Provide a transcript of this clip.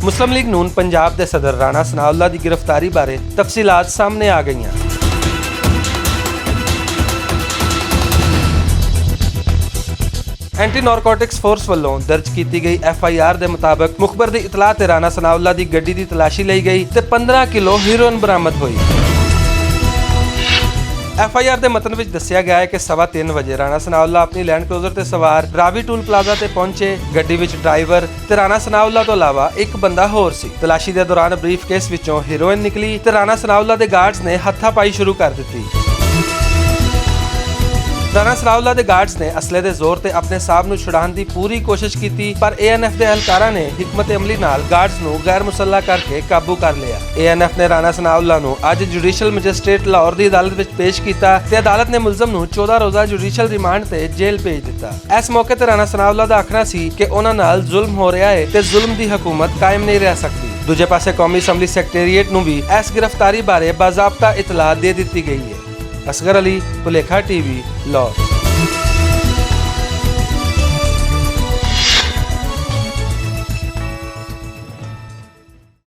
मुस्लिम league नून पंजाब के सदर राणा सनाउल्लाह की गिरफ्तारी बारे तफसीलात सामने आ गई। एंटी नारकोटिक्स फोर्स वालों दर्ज की गई FIR के मुताबिक मुखबर की इतलाह ते राणा सनाउल्लाह की गड्डी की तलाशी ली गई ते 15 किलो हीरोइन बरामद हुई। FIR के मतन विच दस्सिया गया है कि 3:15 बजे राणा सनाउल्लाह अपनी लैंड क्रूजर ते सवार रावी टूल प्लाजा ते पहुंचे। गड्डी विच ड्राइवर ते राणा सनाउल्लाह तो अलावा एक बंदा होर सी। तलाशी के दौरान ब्रीफ केस विचों हीरोइन निकली ते राणा सनाउल्लाह के गार्ड्स ने हत्थापाई शुरू कर दी। राणा सनाउल्लाह के गार्ड्स ने असले के जोर ते अपने साहब नूं छुड़ाउण की पूरी कोशिश की, पर ANF के एहलकारां ने हिकमत अमली नाल गार्ड्स नूं गैर मुसल्ला करके काबू कर लिया। ANF ने राणा सनाउल्लाह नूं अज जुडिशल मजिस्ट्रेट लाहौर की अदालत विच पेश किया ते अदालत ने मुलजम नूं 14 रोज़ा जुडिशल रिमांड ते जेल भेज दिता। इस मौके ते राणा सनाउल्लाह दा आखना सी कि उन्हां नाल जुल्म हो रहा है ते जुल्म की हुकूमत कायम नहीं रह सकती। दूजे पासे कौमी असैम्बली सैकटरीएट नूं भी इस गिरफ्तारी बारे बाज़ाब्ता इतला दे दी गई है। असगर अली, भुलेखा TV, लाहौर।